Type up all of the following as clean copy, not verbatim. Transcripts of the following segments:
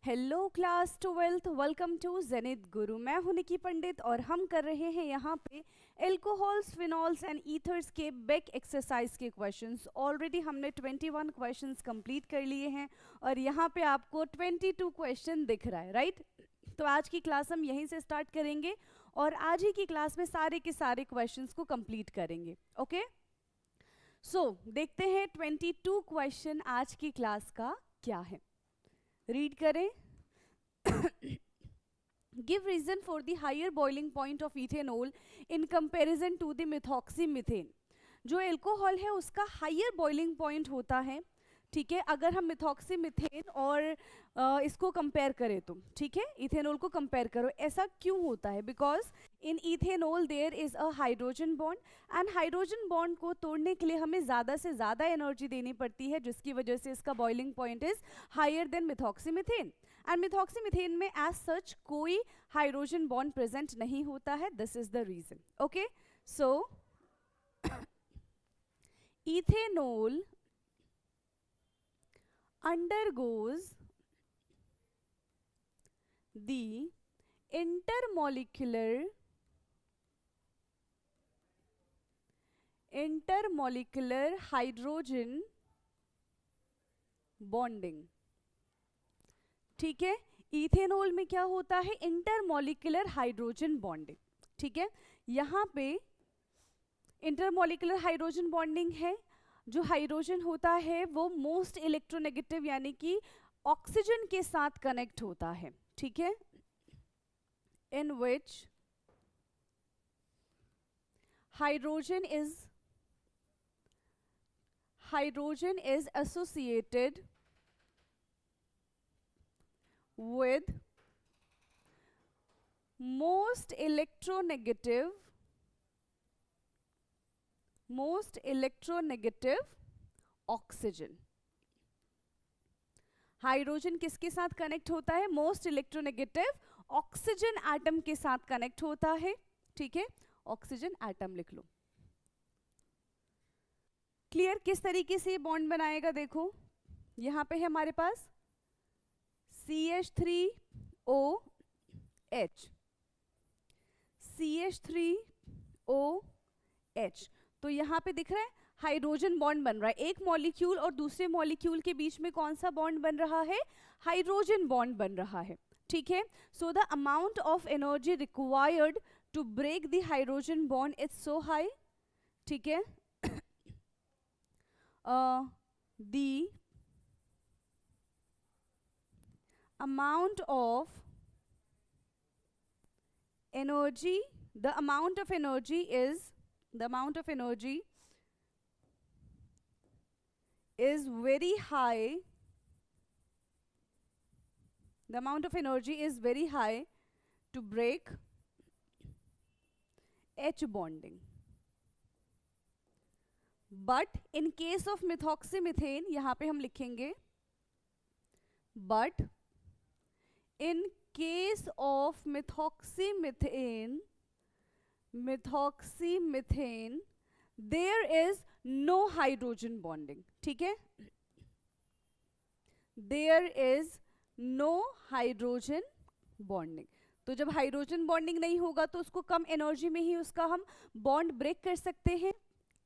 Hello class 12th, welcome to Zenith Guru. मैं हूं निकी पंडित और हम कर रहे हैं यहाँ पे एल्कोहल्स, फिनॉल्स एंड ईथर्स के बेक एक्सरसाइज के क्वेश्चंस। ऑलरेडी हमने 21 क्वेश्चंस कंप्लीट कर लिए हैं और यहाँ पे आपको 22 क्वेश्चन दिख रहा है, राइट? तो आज की क्लास हम यहीं से स्टार्ट करेंगे और आज ही की क्लास में सारे के सारे क्वेश्चंस को कंप्लीट करेंगे। ओके, सो देखते हैं 22 क्वेश्चन आज की क्लास का क्या है। रीड करें। Give reason for the higher boiling point of ethanol in comparison to the methoxymethane। जो एल्कोहल है उसका हायर बॉइलिंग पॉइंट होता है, ठीक है, अगर हम मिथॉक्सीमिथेन और इसको कंपेयर करें तो, ठीक है, इथेनॉल को कंपेयर करो। ऐसा क्यों होता है? Because in ethanol there is a hydrogen bond and hydrogen bond को तोड़ने के लिए हमें ज़्यादा से ज़्यादा एनर्जी देनी पड़ती है, जिसकी वजह से इसका boiling point is higher than methoxymethane. And methoxymethane में एज सच कोई हाइड्रोजन बॉन्ड प्रेजेंट नहीं होता है। This is the reason. Okay, so ethanol undergoes the intermolecular hydrogen bonding। ठीक है, इथेनॉल में क्या होता है? Intermolecular hydrogen bonding. ठीक है, यहाँ पे इंटरमोलिकुलर हाइड्रोजन बॉन्डिंग है। जो हाइड्रोजन होता है वो मोस्ट इलेक्ट्रोनेगेटिव यानी कि ऑक्सीजन के साथ कनेक्ट होता है, ठीक है, in which hydrogen is associated with most electronegative oxygen. Hydrogen किसके साथ कनेक्ट होता है? मोस्ट इलेक्ट्रोनेगेटिव ऑक्सीजन एटम के साथ कनेक्ट होता है, ठीक है, ऑक्सीजन एटम लिख लो। क्लियर? किस तरीके से बॉन्ड बनाएगा? देखो यहां पे है हमारे पास CH3OH, CH3OH। तो यहां पे दिख रहा है हाइड्रोजन बॉन्ड बन रहा है। एक मॉलिक्यूल और दूसरे मॉलिक्यूल के बीच में कौन सा बॉन्ड बन रहा है? हाइड्रोजन बॉन्ड बन रहा है, ठीक है। So the amount of energy required to break the hydrogen bond is so high, ठीक है। The amount of energy is very high. The amount of energy is very high to break H bonding. But in case of methoxymethane, यहाँ पे हम लिखेंगे but in case of methoxymethane there is no hydrogen bonding, ठीक है, there is no hydrogen bonding। तो जब hydrogen bonding नहीं होगा तो उसको कम एनर्जी में ही उसका हम बॉन्ड ब्रेक कर सकते हैं।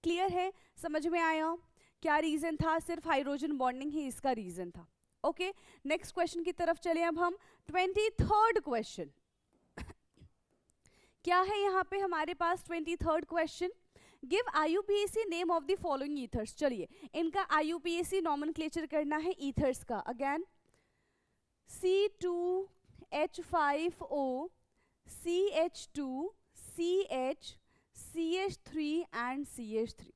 क्लियर है? समझ में आया क्या रीजन था? सिर्फ हाइड्रोजन बॉन्डिंग ही इसका रीजन था। ओके, नेक्स्ट क्वेश्चन की तरफ चले अब हम। 23rd क्वेश्चन क्या है यहाँ पे हमारे पास? 23rd question, give IUPAC name of the following ethers. चलिए इनका IUPAC नॉमेनक्लेचर करना है ईथर्स का। Again C2H5O, CH2, CH, CH3 and CH3।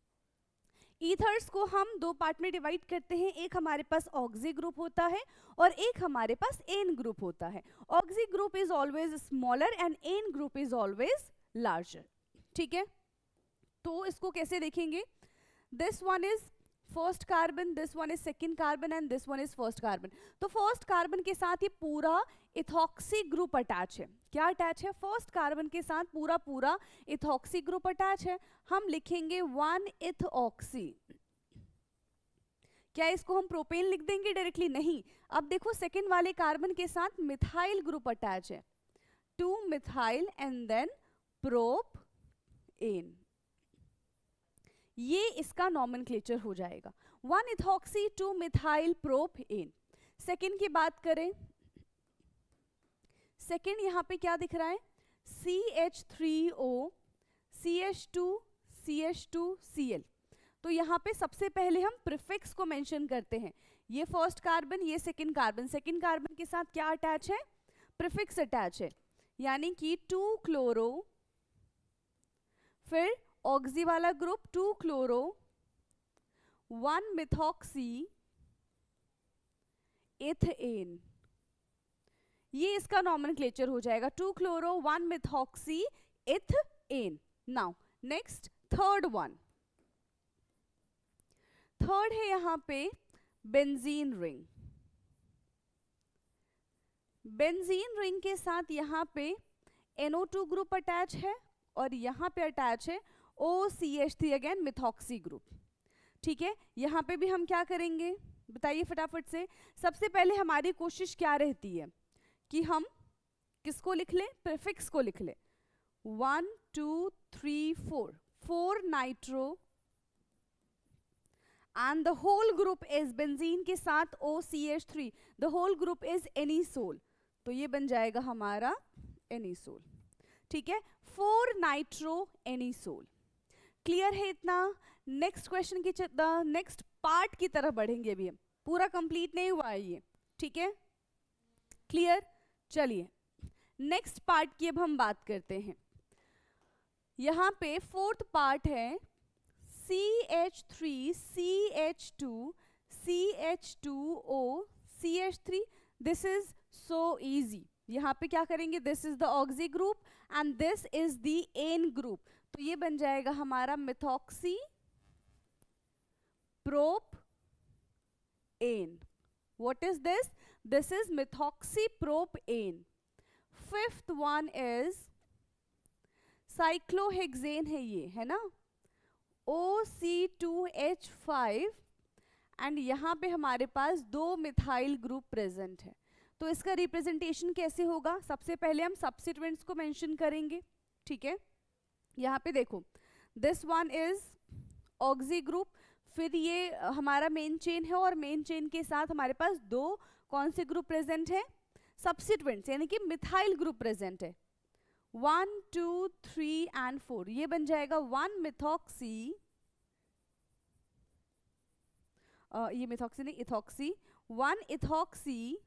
Ethers को हम दो पार्ट में डिवाइड करते हैं। एक हमारे पास ऑक्सी ग्रुप होता है और एक हमारे पास एन ग्रुप होता है। Oxy group is always smaller and ane group is always larger, ठीक है। तो इसको कैसे देखेंगे? This one is first carbon, this one is second carbon and this one is first carbon. तो फर्स्ट कार्बन के साथ ये पूरा इथॉक्सी ग्रुप अटैच है। क्या अटैच है? फर्स्ट कार्बन के साथ पूरा इथॉक्सी ग्रुप अटैच है। हम लिखेंगे 1 इथऑक्सी। क्या इसको हम प्रोपेन लिख देंगे डायरेक्टली? नहीं। अब देखो सेकेंड वाले कार्बन के साथ मिथाइल ग्रुप अटैच है, 2 methyl and then propane, ये इसका नॉमेनक्लेचर हो जाएगा, 1 ethoxy 2 methyl propane. Second की बात करें, सेकेंड यहाँ पे क्या दिख रहा है? CH3O CH2 CH2 Cl। तो यहाँ पे सबसे पहले हम प्रीफिक्स को मेंशन करते हैं, ये फर्स्ट कार्बन, ये सेकेंड कार्बन, सेकेंड कार्बन के साथ क्या अटैच है? प्रीफिक्स अटैच है, यानी कि 2 क्लोरो, फिर ऑक्सी वाला ग्रुप 2 क्लोरो 1 मिथॉक्सी इथेन, ये इसका नॉमेनक्लेचर हो जाएगा, 2 chloro 1 methoxy ethane. Now next third one, third है यहाँ पे बेंजीन रिंग। बेंजीन रिंग के साथ यहाँ पे NO2 ग्रुप अटैच है और यहाँ पे अटैच है OCH3 अगेन मिथॉक्सी ग्रुप। ठीक है, यहाँ पे भी हम क्या करेंगे बताइए फटाफट से। सबसे पहले हमारी कोशिश क्या रहती है कि हम किसको लिख लें? प्रीफिक्स को लिख लें, 1 2 3 4, 4 nitro and the whole group is benzene के साथ OCH3, the whole group is anisole, तो ये बन जाएगा हमारा एनीसोल। ठीक है, 4 नाइट्रो एनीसोल। क्लियर है इतना? नेक्स्ट क्वेश्चन की नेक्स्ट पार्ट की तरफ बढ़ेंगे, अभी हम पूरा कंप्लीट नहीं हुआ है ये। ठीक है, क्लियर? चलिए नेक्स्ट पार्ट की अब हम बात करते हैं। यहाँ पे फोर्थ पार्ट है CH3 CH2 CH2O CH3। This is so easy, यहाँ पे क्या करेंगे? This is the oxy group and this is the ane group, तो ये बन जाएगा हमारा methoxy propane. What is this? This is methoxy propane. Fifth one is cyclohexane है, ये है ना, OC2H5 एंड यहाँ पे हमारे पास 2 मिथाइल ग्रुप प्रेजेंट है। तो इसका रिप्रेजेंटेशन कैसे होगा? सबसे पहले हम सब्स्टिट्यूएंट्स को मेंशन करेंगे। ठीक है, यहाँ पे देखो, this one is oxy group, फिर ये हमारा मेन चेन है और मेन चेन के साथ हमारे पास 2 कौन से ग्रुप प्रेजेंट है? सब्स्टिट्यूएंट्स, यानी कि मिथाइल ग्रुप प्रेजेंट है, 1 2 3 एंड 4, ये बन जाएगा 1 मिथॉक्सी, ये मिथॉक्सी नहीं ethoxy, 1 ethoxy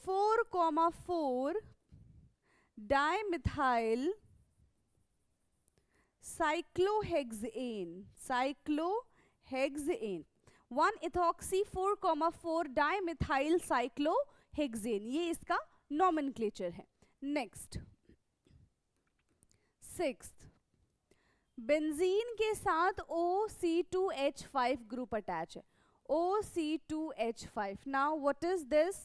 4,4 dimethyl cyclohexane, cyclohexane, 1 ethoxy 4,4 dimethyl cyclohexane, ये इसका नॉमेनक्लेचर है। नेक्स्ट सिक्स्थ, बेंजीन के साथ OC2H5 ग्रुप अटैच है, OC2H5। Now what is this?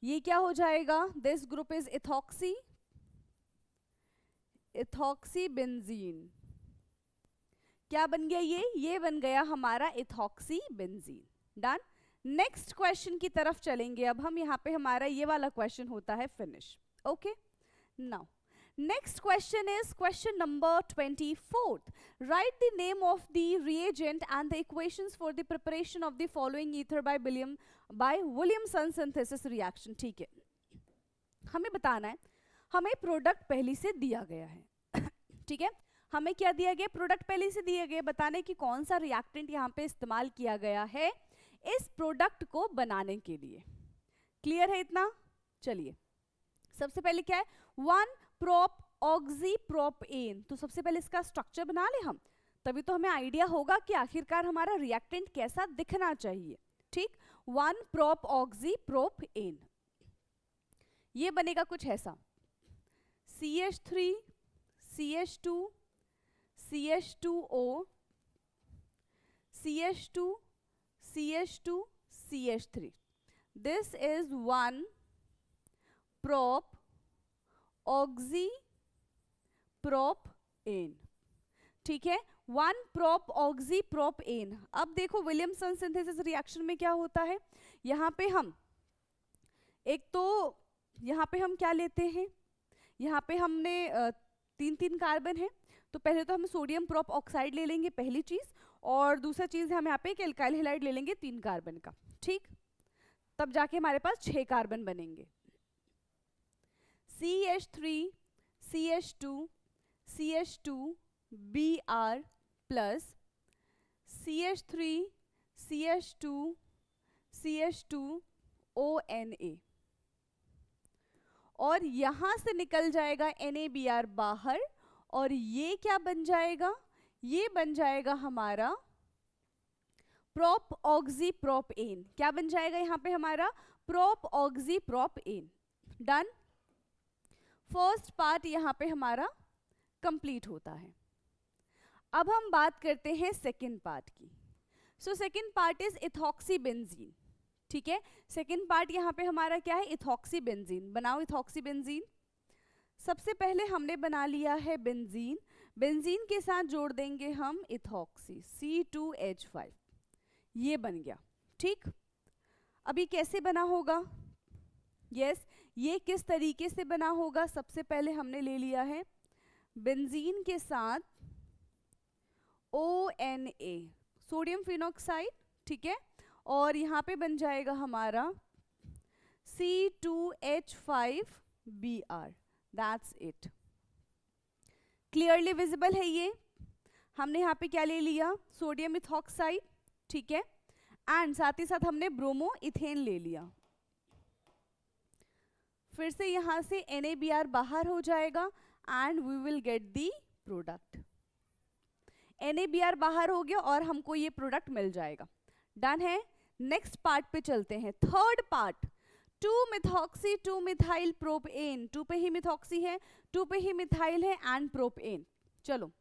ये क्या हो जाएगा? This group is ethoxy, ethoxy benzene. क्या बन गया ये? ये बन गया हमारा ethoxy benzene. Done. Next question की तरफ चलेंगे अब हम, यहाँ पे हमारा ये वाला क्वेश्चन होता है finish. Okay, now next question is question number 24. Write the name of the reagent and the equations for the preparation of the following ether by Williamson synthesis reaction. ठीक है, हमें बताना है, हमें प्रोडक्ट पहले से दिया गया है। ठीक है, हमें क्या दिया गया? प्रोडक्ट पहले से दिया गया, बताने कि कौन सा रिएक्टेंट यहाँ पे इस्तेमाल किया गया है इस प्रोडक्ट को बनाने के लिए। क्लियर है इतना? चलिए सबसे पहले क्या है? 1 प्रोप ऑक्सी प्रोप एन। तो सबसे पहले इसका स्ट्रक्चर बना ले हम, तभी तो हमें आइडिया होगा कि आखिरकार हमारा रिएक्टेंट कैसा दिखना चाहिए। ठीक, 1 प्रोप ऑक्सी प्रोप एन, ये बनेगा कुछ ऐसा, CH3 CH2 CH2O CH2 CH2 CH3। This is 1 prop oxy propane. ठीक है, 1 प्रोप ऑक्सी प्रोपेन। अब देखो विलियमसन सिंथेसिस रिएक्शन में क्या होता है, यहाँ पे हम एक तो यहाँ पे हम क्या लेते हैं, यहाँ पे हमने 3 कार्बन है, तो पहले तो हम सोडियम प्रोप ऑक्साइड ले लेंगे पहली चीज, और दूसरा चीज हम यहाँ पे एक एल्काइल हैलाइड ले लेंगे 3 कार्बन का, ठीक। तब जाके हमारे पास 6 कार्बन बनेंगे। CH3 CH2 CH2 Br plus CH3 CH2 CH2 ONA, और यहां से निकल जाएगा NaBr बाहर, और ये क्या बन जाएगा, ये बन जाएगा हमारा प्रोप ऑक्सी प्रोपेन। क्या बन जाएगा यहाँ पे हमारा prop oxy propane. Done. First part यहाँ पे हमारा कंप्लीट होता है। अब हम बात करते हैं सेकेंड पार्ट की। So second part is ethoxy benzene, ठीक है। सेकेंड पार्ट यहाँ पे हमारा क्या है, इथॉक्सी बेंजीन। बनाओ इथॉक्सी बेंजीन। सबसे पहले हमने बना लिया है बेंजीन, बेंजीन के साथ जोड़ देंगे हम इथॉक्सी C2H5, ये बन गया, ठीक। अभी कैसे बना होगा, यस ये किस तरीके से बना होगा, सबसे पहले हमने ले लिया है बेंजीन के साथ ONA सोडियम फिनॉक्साइड, ठीक है, और यहाँ पे बन जाएगा हमारा C2H5Br, that's it. Clearly visible है ये। हमने यहाँ पे क्या ले लिया, सोडियम इथॉक्साइड, ठीक है, एंड साथ ही साथ हमने ब्रोमो इथेन ले लिया। फिर से यहाँ से NaBr बाहर हो जाएगा and we will get the product. NaBr बाहर हो गया और हमको ये प्रोडक्ट मिल जाएगा। डन है। नेक्स्ट पार्ट पे चलते हैं। Third part two methoxy two methyl propane. 2 पे ही मिथॉक्सी है, 2 पे ही मिथाइल है एंड प्रोपेन। चलो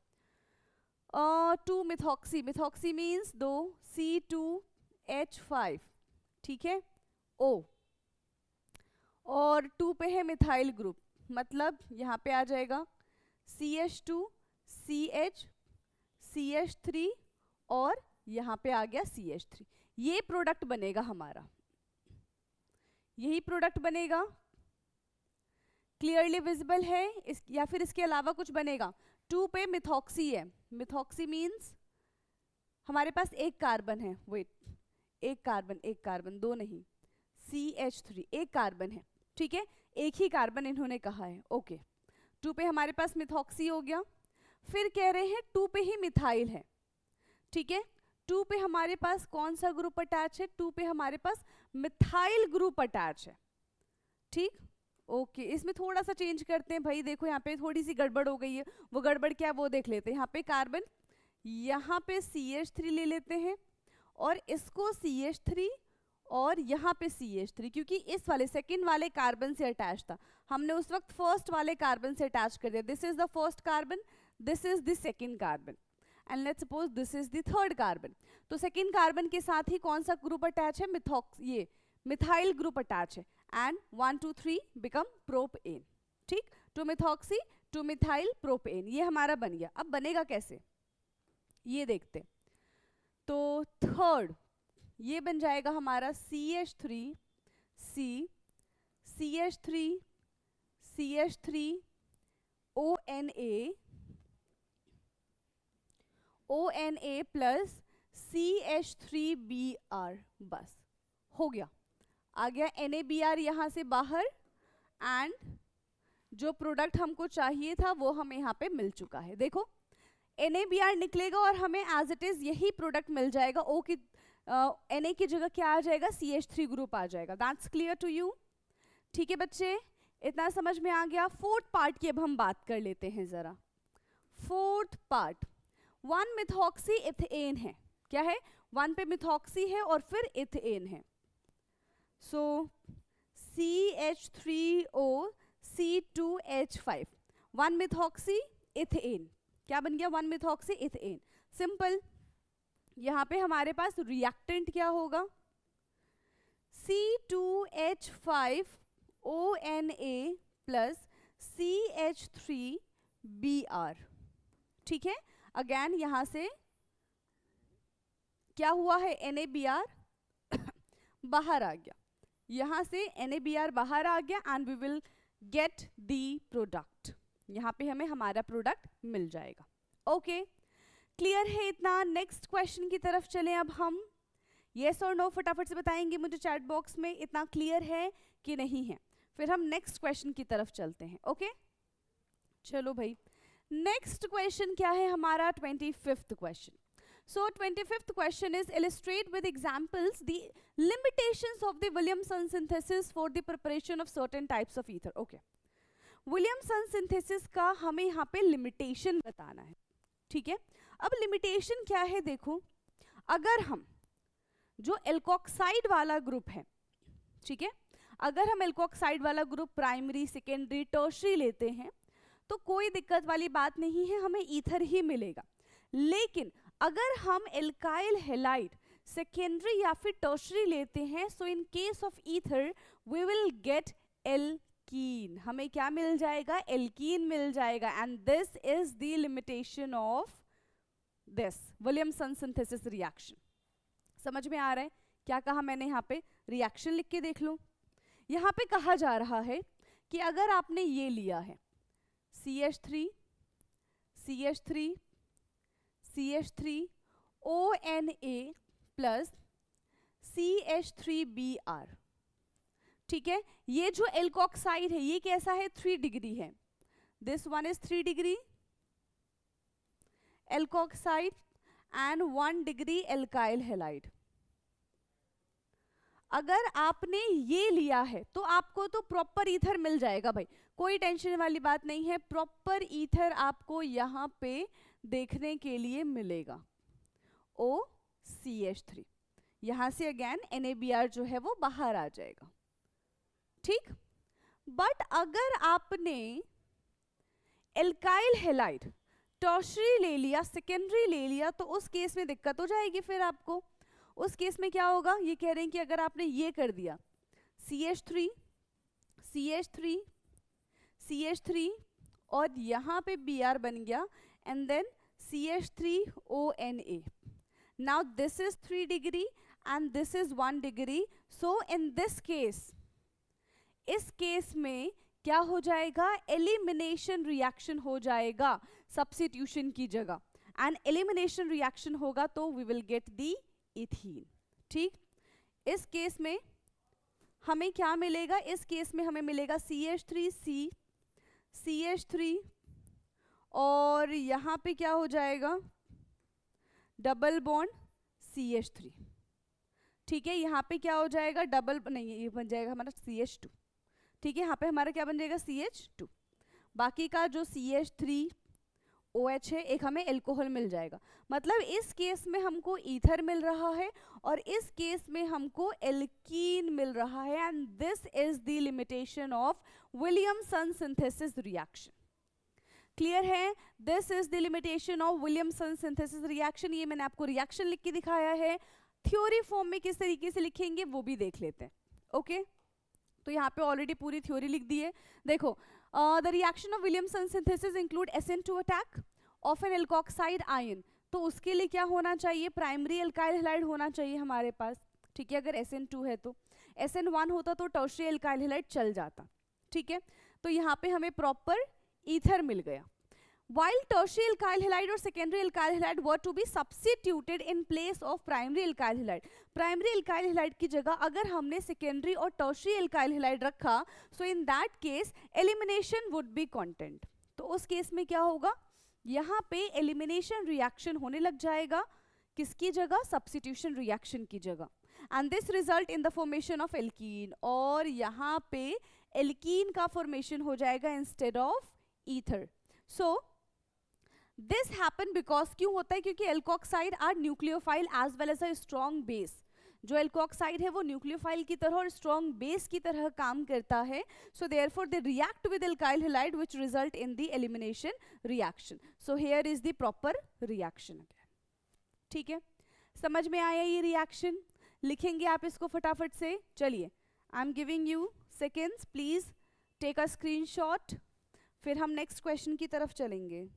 2-मिथॉक्सी, मिथॉक्सी मीन्स 2 C2H5, ठीक है, O, और 2 पे है मिथाइल ग्रुप, मतलब यहाँ पे आ जाएगा CH2 CH CH3 और यहाँ पे आ गया CH3। ये प्रोडक्ट बनेगा हमारा, यही प्रोडक्ट बनेगा। क्लियरली विजिबल है या फिर इसके अलावा कुछ बनेगा। 2 पे मिथॉक्सी है, मिथॉक्सी मीन्स हमारे पास एक कार्बन है, वेट एक कार्बन 2 नहीं, CH3 एक कार्बन है, ठीक है, एक ही कार्बन इन्होंने कहा है, ओके। 2 पे हमारे पास मिथॉक्सी हो गया। फिर कह रहे हैं 2 पे ही मिथाइल है, ठीक है। 2 पे हमारे पास कौन सा ग्रुप अटैच है, 2 पे हमारे पास मिथाइल ग्रुप अटैच है, ठीक, ओके। इसमें थोड़ा सा चेंज करते हैं भाई, देखो यहाँ पे थोड़ी सी गड़बड़ हो गई है, वो गड़बड़ क्या वो देख लेते हैं। यहाँ पे कार्बन, यहाँ पे CH3 ले लेते हैं और इसको CH3 और यहाँ पे CH3, क्योंकि इस वाले सेकंड वाले कार्बन से अटैच था, हमने उस वक्त फर्स्ट वाले कार्बन से अटैच कर दिया। This is the first carbon, this is the second carbon, and let's suppose this is the third carbon. तो सेकंड कार्बन के साथ ही कौन सा ग्रुप अटैच है, ये मिथाइल ग्रुप अटैच है, एंड 1 2 3 बिकम प्रोपेन, ठीक। 2-मिथॉक्सी 2-मिथाइल प्रोपेन, ये हमारा बन गया। अब बनेगा कैसे ये देखते। तो थर्ड ये बन जाएगा हमारा CH3 C CH3 CH3 ONA plus CH3Br, बस हो गया, आ गया NaBr यहाँ से बाहर, एंड जो प्रोडक्ट हमको चाहिए था वो हमें यहाँ पे मिल चुका है। देखो NaBr निकलेगा और हमें एज इट इज यही प्रोडक्ट मिल जाएगा। O की Na की जगह क्या आ जाएगा, CH3 ग्रुप आ जाएगा। दैट्स क्लियर टू यू, ठीक है बच्चे, इतना समझ में आ गया। फोर्थ पार्ट की अब हम बात कर लेते हैं जरा। फोर्थ पार्ट 1-मिथॉक्सी इथेन है, क्या है, 1 पे मिथॉक्सी है और फिर इथेन है। सो CH3O C2H5, 1-मिथॉक्सी इथेन, क्या बन गया, 1-मिथॉक्सी इथेन। सिंपल, यहाँ पे हमारे पास रिएक्टेंट क्या होगा, C2H5ONA प्लस CH3Br, ठीक है। अगेन यहाँ से क्या हुआ है, NaBr बाहर आ गया, यहाँ से NaBr बाहर आ गया and we will get the product, यहाँ पे हमें हमारा प्रोडक्ट मिल जाएगा। ओके, क्लियर है इतना? नेक्स्ट क्वेश्चन की तरफ चलें अब हम। येस और नो फटाफट से बताएंगे मुझे चैट बॉक्स में, इतना क्लियर है कि नहीं है, फिर हम नेक्स्ट क्वेश्चन की तरफ चलते हैं। ओके चलो भाई, नेक्स्ट क्वेश्चन क्या है हमारा? 25th question. So 25th question is illustrate with examples the limitations of the Williamson synthesis for the preparation of certain types of ether. Okay, Williamson synthesis का हमें यहाँ पे limitation बताना है, ठीक है? अब limitation क्या है देखो, अगर हम जो एल्कोक्साइड वाला ग्रुप है, ठीक है, अगर हम एल्कोक्साइड वाला ग्रुप प्राइमरी सेकेंडरी टर्शरी लेते हैं तो कोई दिक्कत वाली बात नहीं है, हमें ईथर ही मिलेगा। लेकिन अगर हम एल्काइल हैलाइड सेकेंडरी या फिर टर्शरी लेते हैं, so in case of ether we will get alkene, हमें क्या मिल जाएगा? एल्कीन मिल जाएगा। And this is the limitation of this Williamson synthesis reaction. समझ में आ रहा है क्या कहा मैंने? यहाँ पे रिएक्शन लिख के देख लो। यहाँ पे कहा जा रहा है कि अगर आपने ये लिया है CH3 CH3 CH3 ONA plus CH3Br, ठीक है, ये जो एल्कोक्साइड है ये कैसा है? 3 डिग्री है। This one is 3 degree alkoxide and 1 degree alkyl halide. अगर आपने ये लिया है तो आपको तो प्रॉपर ईथर मिल जाएगा भाई, कोई टेंशन वाली बात नहीं है, प्रॉपर ईथर आपको यहाँ पे देखने के लिए मिलेगा। OCH3, यहाँ से अगेन NaBr जो है वो बाहर आ जाएगा, ठीक। बट अगर आपने एल्काइल हैलाइड टर्शरी ले लिया, सेकेंडरी ले लिया, तो उस केस में दिक्कत हो जाएगी। फिर आपको उस केस में क्या होगा, ये कह रहे हैं कि अगर आपने ये कर दिया CH3 CH3 CH3 और यहाँ पे Br बन गया and then CH3ONA, now this is 3 degree and this is 1 degree, so in this case, इस केस में क्या हो जाएगा? एलिमिनेशन रिएक्शन हो जाएगा सब्स्टिट्यूशन की जगह, एंड एलिमिनेशन रिएक्शन होगा तो we will get the ethene, ठीक। इस केस में हमें क्या मिलेगा? इस केस में हमें मिलेगा CH3C CH3 और यहाँ पे क्या हो जाएगा? डबल बॉन्ड CH3, ठीक है, यहाँ पे क्या हो जाएगा? डबल नहीं, ये बन जाएगा हमारा CH2, ठीक है, यहाँ पे हमारा क्या बन जाएगा? CH2। बाकी का जो CH3OH है एक हमें एल्कोहल मिल जाएगा। मतलब इस केस में हमको ईथर मिल रहा है और इस केस में हमको एल्कीन मिल रहा है, and this is the limitation of Williamson synthesis reaction. Clear है? This is the limitation of Williamson synthesis reaction. ये मैंने आपको रिएक्शन लिख के दिखाया है, थ्योरी फॉर्म में किस तरीके से लिखेंगे वो भी देख लेते हैं। ओके तो यहाँ पे ऑलरेडी पूरी थ्योरी लिख दी है। देखो, the reaction of Williamson synthesis include SN2 attack of an alkoxide ion, तो उसके लिए क्या होना चाहिए? प्राइमरी एल्काइल हैलाइड होना चाहिए हमारे पास, ठीक है। अगर SN2 है तो SN1 होता तो टर्शियरी एल्काइल हैलाइड चल जाता, ठीक है। तो यहाँ पे हमें प्रॉपर ईथर मिल गया। While tertiary alkyl halide or secondary alkyl halide were to be substituted in place of primary alkyl halide, primary alkyl halide की जगह अगर हमने secondary और tertiary alkyl halide रखा, so in that case elimination would be content। तो उस case में क्या होगा? यहाँ पे elimination reaction होने लग जाएगा, किसकी जगह? substitution reaction की जगह, and this result in the formation of alkene, और यहाँ पे alkene का formation हो जाएगा instead of ether। So this happen because क्यों होता है? क्योंकि alkoxide are nucleophile as well as a strong base. जो एल्कोक्साइड है वो न्यूक्लियोफाइल की तरह और स्ट्रॉन्ग बेस की तरह काम करता है, so therefore they react with alkyl halide which result in the elimination reaction. So here is the proper reaction. ठीक है, समझ में आया ये रिएक्शन? लिखेंगे आप इसको फटाफट से। चलिए, I am giving you seconds, please take a screenshot, फिर हम नेक्स्ट क्वेश्चन की तरफ चलेंगे।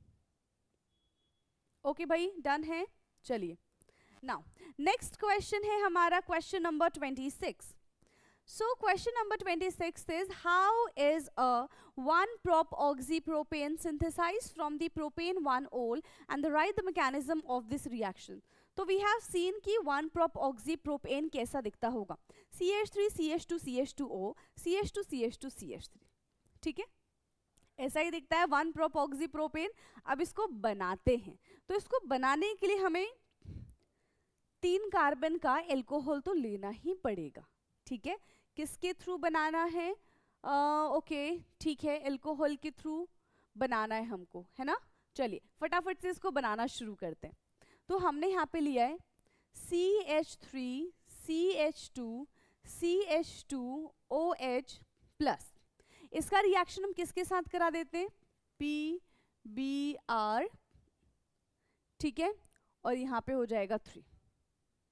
ओके भाई, डन है। चलिए नाउ नेक्स्ट क्वेश्चन है हमारा question number 26. So question number 26 is how is a 1-prop oxypropane synthesized from the propane 1-ol and write the mechanism of this reaction. तो we have seen कि 1-prop oxypropane कैसा दिखता होगा, CH3 CH2 CH2O CH2 CH2 CH3. ठीक है, ऐसा ही दिखता है 1-prop oxypropane. अब इसको बनाते हैं, तो इसको बनाने के लिए हमें 3 कार्बन का एल्कोहल तो लेना ही पड़ेगा. ठीक है, किसके थ्रू बनाना है? ओके ठीक है, एल्कोहल के थ्रू बनाना है हमको, है ना. चलिए फटाफट से इसको बनाना शुरू करते हैं. तो हमने यहाँ पे लिया है CH3 CH2 CH2OH प्लस. इसका रिएक्शन हम किसके साथ करा देते हैं? PBr. ठीक है, और यहाँ पे हो जाएगा 3.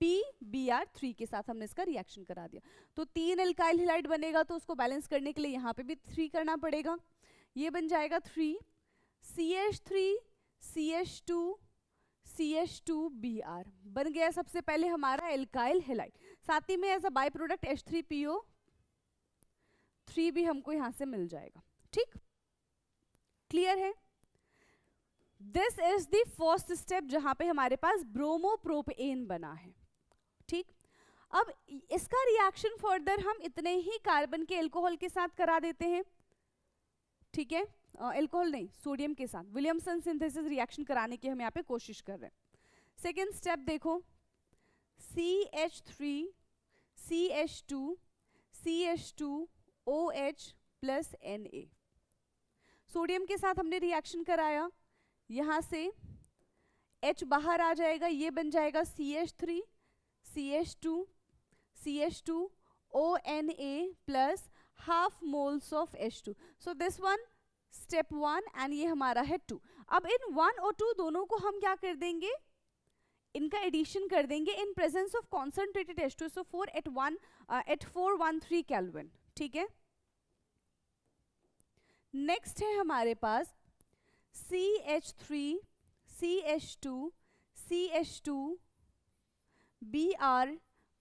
PBr3 के साथ हमने इसका रिएक्शन करा दिया. तो 3 एल्काइल हैलाइड बनेगा, तो उसको बैलेंस करने के लिए यहाँ पे भी 3 करना पड़ेगा. ये बन जाएगा 3 CH3 CH2 CH2Br बन गया सबसे पहले हमारा एल्काइल हैलाइड. साथ ही में as a by product H3PO3 भी हमको यहाँ से मिल जाएगा. ठीक, क्लियर है. This is the first step जहां पे हमारे पास ब्रोमोप्रोपेन बना है. ठीक, अब इसका रिएक्शन फर्दर हम इतने ही कार्बन के एल्कोहल के साथ करा देते हैं. ठीक है, एल्कोहल नहीं, सोडियम के साथ विलियमसन सिंथेसिस रिएक्शन कराने की हम यहाँ पे कोशिश कर रहे हैं. सेकेंड स्टेप देखो, CH3 CH2 CH2OH plus Na. Sodium के साथ हमने रिएक्शन कराया, यहाँ से H बाहर आ जाएगा, ये बन जाएगा CH3 CH2 CH2ONa plus half moles of H2. So this one step 1 and ये हमारा है 2. अब इन 1 और 2 दोनों को हम क्या कर देंगे, इनका एडिशन कर देंगे इन presence of concentrated H2SO4 at 413 kelvin. ठीक है, नेक्स्ट है हमारे पास CH3 CH2 CH2Br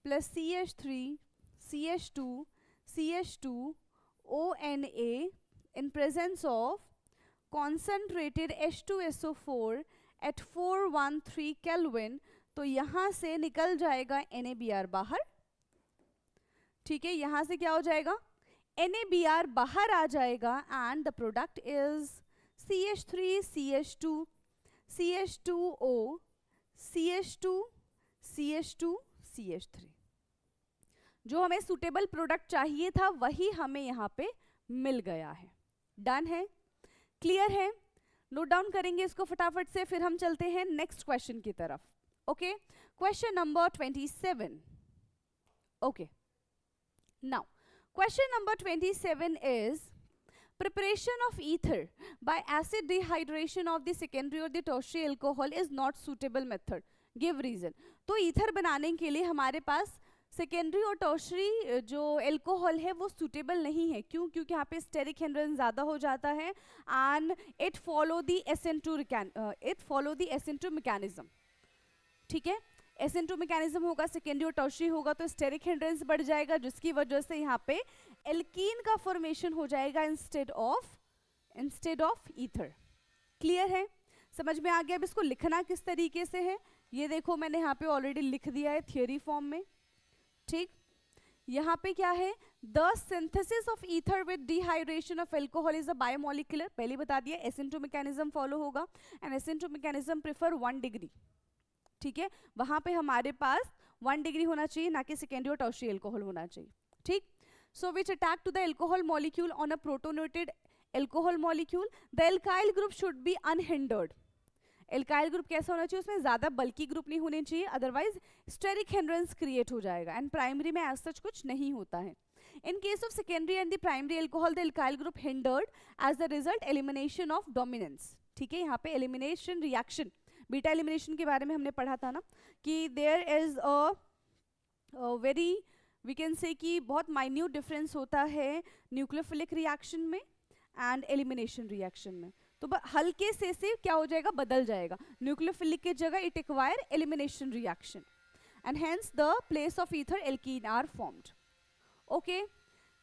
plus CH3 CH2 CH2ONa in presence of concentrated H2SO4 at 413 Kelvin. तो यहाँ से निकल जाएगा NaBr बाहर. ठीक है, यहाँ से क्या हो जाएगा, NaBr बाहर आ जाएगा and the product is CH3 CH2 CH2O CH2 CH2 CH3. जो हमें सुटेबल प्रोडक्ट चाहिए था वही हमें यहाँ पे मिल गया है. डन है, क्लियर है. नोट डाउन करेंगे इसको फटाफट से, फिर हम चलते हैं नेक्स्ट क्वेश्चन की तरफ. Okay, question number 27. Okay, now question number 27 is preparation of ether by acid dehydration of the secondary or the tertiary alcohol is not suitable method. Give reason. तो ईथर बनाने के लिए हमारे पास सेकेंडरी और tertiary जो alcohol है वो suitable नहीं है. क्यों? क्योंकि यहाँ पे स्टेरिक हिंड्रेंस ज़्यादा हो जाता है and it follow the SN2 mechanism. ठीक है, SN2 मैकेनिज्म होगा, सेकेंडरी और टर्शरी होगा तो स्टेरिक हिंड्रेंस बढ़ जाएगा, जिसकी वजह से यहाँ पे एल्कीन का फॉर्मेशन हो जाएगा इंस्टेड ऑफ ईथर. क्लियर है, समझ में आ गया. अब इसको लिखना किस तरीके से है ये देखो, मैंने यहाँ पे ऑलरेडी लिख दिया है थियोरी फॉर्म में. ठीक, यहाँ पे क्या है, the synthesis of ether with dehydration of alcohol is a biomolecular. पहले बता दिया SN2 मैकेनिज्म फॉलो होगा and SN2 mechanism prefer 1 degree. ठीक है, वहां पे हमारे पास 1 डिग्री होना चाहिए, ना कि सेकेंडरी और टर्शियरी एल्कोहल होना चाहिए. ठीक, so which attack to the alcohol molecule on a protonated alcohol molecule, the alkyl group should be unhindered. Alkyl group कैसा होना चाहिए, उसमें ज्यादा बल्कि ग्रुप नहीं होने चाहिए, अदरवाइज स्टेरिक हिंड्रेंस क्रिएट हो जाएगा. एंड प्राइमरी में एज सच कुछ नहीं होता है. In case of secondary and the primary alcohol the alkyl group hindered as the result elimination of dominance. ठीक है, यहाँ पे एलिमिनेशन रिएक्शन, बीटा एलिमिनेशन के बारे में हमने पढ़ा था ना कि there is a very we can say कि बहुत माइन्यूट डिफरेंस होता है न्यूक्लियोफिलिक रिएक्शन में एंड एलिमिनेशन रिएक्शन में. तो हल्के से क्या हो जाएगा, बदल जाएगा, न्यूक्लियोफिलिक की जगह it acquire elimination reaction and hence the place of ether alkene are formed. Okay,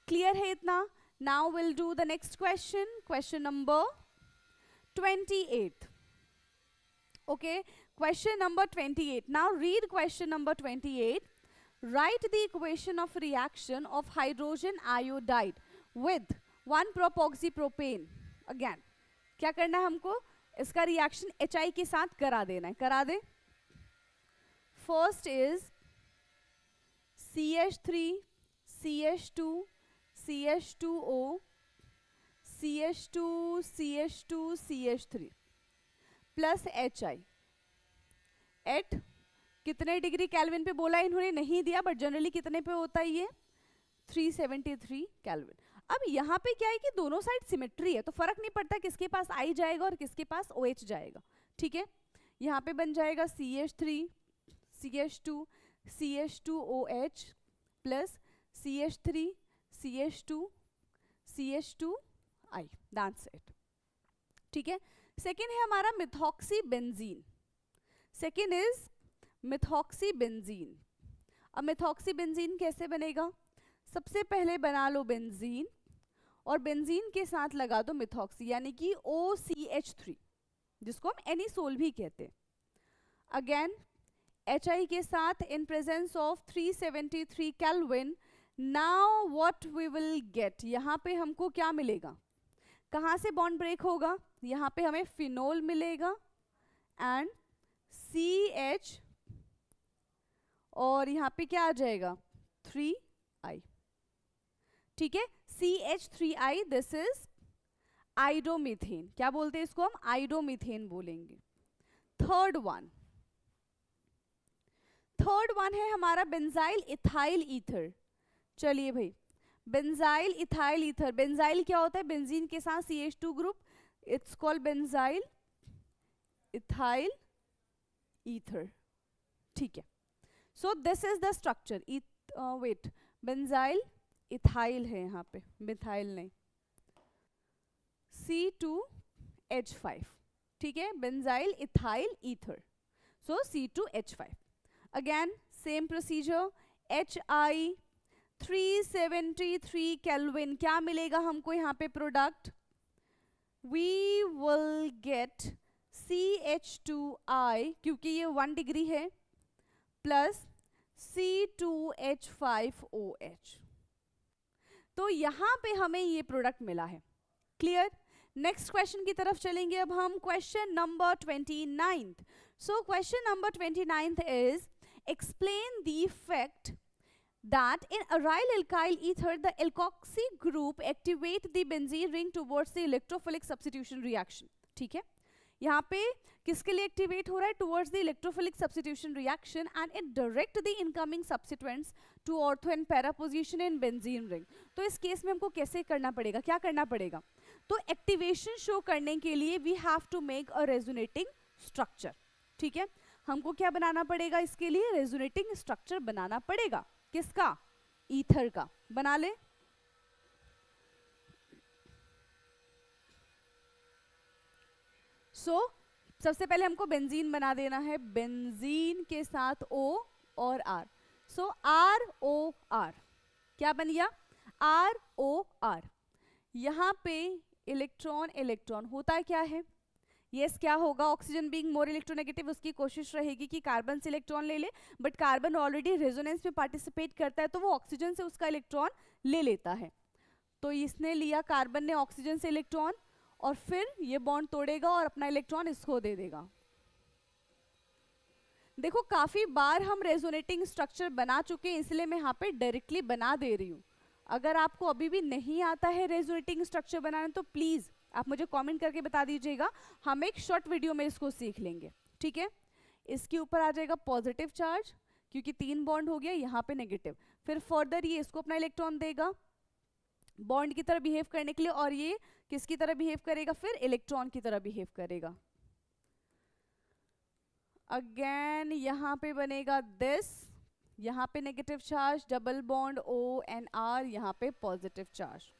clear है इतना? Now will do the next question, question number 28. Okay, question number 28. Now read question number 28. Write the equation of reaction of hydrogen iodide with 1-propoxypropane. Again, क्या करना है हमको, इसका reaction HI के साथ करा देना है, करा दे. First is CH3, CH2, CH2O, CH2, CH2, CH3 plus HI at कितने डिग्री केल्विन पे बोला इन्होंने, नहीं दिया, बट जनरली कितने पे होता है ये, 373 केल्विन. अब यहाँ पे क्या है कि दोनों साइड सिमेट्री है, तो फर्क नहीं पड़ता किसके पास I जाएगा और किसके पास OH जाएगा. ठीक है, यहाँ पे बन जाएगा CH3, CH2, CH2OH plus CH3, CH2, CH2I. That's it. ठीक है. सेकेंड है हमारा methoxy benzene. Second is methoxy benzene. अब मिथॉक्सी बेंजीन कैसे बनेगा, सबसे पहले बना लो बेंजीन और बेंजीन के साथ लगा दो मिथॉक्सी, यानी कि OCH3 जिसको हम एनिसोल भी कहते हैं. अगेन HI के साथ in presence of 373 kelvin. Now what we will get, यहाँ पे हमको क्या मिलेगा, कहाँ से बॉन्ड ब्रेक होगा, यहाँ पे हमें फिनोल मिलेगा एंड CH और यहाँ पे क्या आ जाएगा 3I. ठीक है, CH3I, दिस इज आइडोमीथेन. क्या बोलते हैं इसको हम, आइडोमीथेन बोलेंगे. थर्ड वन है हमारा बेंजाइल इथाइल ईथर. चलिए भाई, बेंजाइल इथाइल ईथर. बेंजाइल क्या होता है, बेंजीन के साथ CH2 group, it's called benzyl ethyl ether. ठीक है, so this is the structure. Wait, benzyl ethyl है यहाँ पे, मिथाइल नहीं, C2H5. ठीक है, benzyl ethyl ether, so C2H5. Again same procedure, HI 373 kelvin. क्या मिलेगा हमको यहाँ पे product, we will gate CH2I क्योंकि ये 1 डिग्री है प्लस C2H5OH. तो यहाँ पे हमें ये प्रोडक्ट मिला है. क्लियर? नेक्स्ट क्वेश्चन की तरफ चलेंगे अब हम, question number 29. So question number 29 is explain the fact that in aryl alkyl ether the alkoxy group activate the benzene ring towards the electrophilic substitution reaction. ठीक है, यहाँ पे किसके लिए एक्टिवेट हो रहा है, towards the electrophilic substitution reaction and it direct the incoming substituents to ortho and para position in benzene ring. तो इस केस में हमको कैसे करना पड़ेगा, क्या करना पड़ेगा, तो एक्टिवेशन शो करने के लिए we have to make a resonating structure. ठीक है, हमको क्या बनाना पड़ेगा, इसके लिए रेजोनेटिंग स्ट्रक्चर बनाना पड़ेगा. किसका, ईथर का. बना ले. सबसे पहले हमको बेंजीन बना देना है, बेंजीन के साथ O और R. ROR क्या बन गया, ROR. यहाँ पे इलेक्ट्रॉन इलेक्ट्रॉन होता क्या है, यस क्या होगा, ऑक्सीजन बीइंग मोर इलेक्ट्रोनेगेटिव उसकी कोशिश रहेगी कि कार्बन से इलेक्ट्रॉन ले ले, बट कार्बन ऑलरेडी रेजोनेंस में पार्टिसिपेट करता है तो वो ऑक्सीजन से उसका इलेक्ट्रॉन ले लेता है. तो इसने लिया, कार्बन ने ऑक्सीजन से इलेक्ट्रॉन, और फिर ये बॉन्ड तोड़ेगा और अपना इलेक्ट्रॉन इसको दे देगा. देखो काफी बार हम रेजोनेटिंग स्ट्रक्चर बना चुके हैं, इसलिए मैं यहाँ पे डायरेक्टली बना दे रही हूँ. अगर आपको अभी भी नहीं आता है रेजोनेटिंग स्ट्रक्चर बनाना तो प्लीज आप मुझे कमेंट करके बता दीजिएगा, हम एक शॉर्ट वीडियो में इसको सीख लेंगे. ठीक है, इसके ऊपर आ जाएगा पॉजिटिव चार्ज क्योंकि 3 बॉन्ड हो गया, यहाँ पे नेगेटिव. फिर फर्दर ये इसको अपना इलेक्ट्रॉन देगा बॉन्ड की तरह बिहेव करने के लिए, और ये किसकी तरह बिहेव करेगा, फिर इलेक्ट्रॉन की तरह बिहेव करेगा. अगेन यहाँ पे बनेगा दिस, यहाँ पे negative charge, double bond O and R, यहाँ पे पॉजिटिव चार्ज.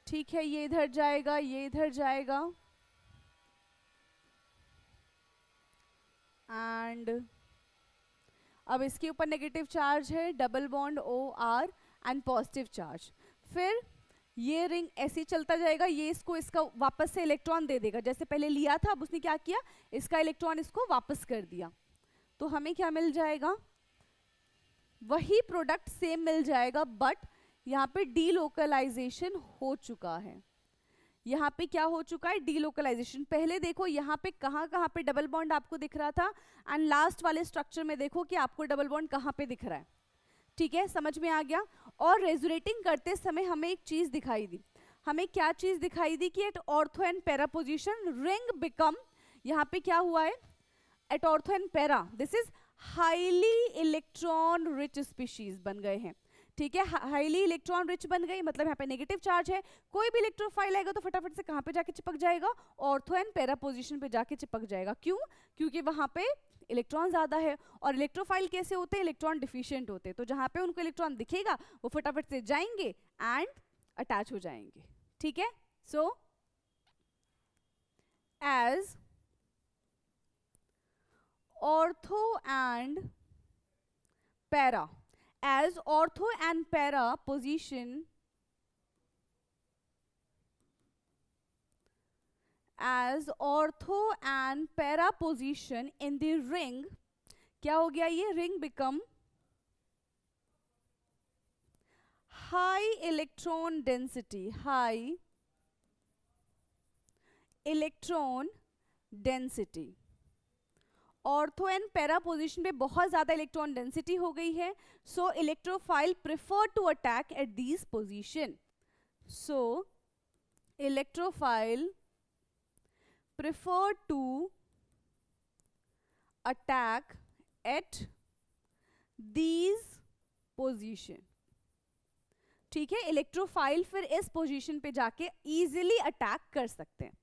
ठीक है, ये इधर जाएगा, ये इधर जाएगा, एंड अब इसके ऊपर नेगेटिव चार्ज है, double bond OR and positive charge. फिर ये रिंग ऐसे ही चलता जाएगा, ये इसको इसका वापस से इलेक्ट्रॉन दे देगा, जैसे पहले लिया था अब उसने क्या किया, इसका इलेक्ट्रॉन इसको वापस कर दिया। तो हमें क्या मिल जाएगा, वही प्रोडक्ट सेम मिल जाएगा, बट यहाँ पे डीलोकलाइजेशन हो चुका है। यहाँ पे क्या हो चुका है, डीलोकलाइजेशन। पहले देखो यहाँ पे कहाँ कहाँ पे डबल बॉन्ड आपको दिख रहा था, एंड लास्ट वाले स्ट्रक्चर में देखो कि आपको डबल बॉन्ड कहाँ पे दिख रहा है। ठीक है, समझ में आ गया। और रेजोनेटिंग करते समय हमें एक चीज दिखाई दी, हमें क्या चीज दिखाई दी कि at ortho and para position ring become, यहाँ पे क्या हुआ है, at ortho and para this is highly electron rich species बन गए हैं। ठीक है, हाईली इलेक्ट्रॉन रिच बन गई, मतलब यहाँ पे नेगेटिव चार्ज है, कोई भी इलेक्ट्रोफाइल आएगा तो फटाफट से कहाँ पे जाके चिपक जाएगा, ऑर्थो एंड पैरा पोजीशन पे जाके चिपक जाएगा। क्यों, क्योंकि वहां पे इलेक्ट्रॉन ज्यादा है। और इलेक्ट्रोफाइल कैसे होते हैं, इलेक्ट्रॉन डिफिशिएंट होते हैं, तो जहां पे उनको इलेक्ट्रॉन दिखेगा वो फटाफट से जाएंगे एंड अटैच हो जाएंगे। ठीक है, so as ortho and para, as ortho and para position, as ortho and para position in the ring, क्या हो गया, ये ring become high electron density, high electron density। Ortho and para position पे बहुत ज्यादा इलेक्ट्रॉन डेंसिटी हो गई है, so electrophile prefer to attack at these position, so electrophile prefer to attack at these position. ठीक है, इलेक्ट्रोफाइल फिर इस पोजीशन पे जाके इजीली अटैक कर सकते हैं।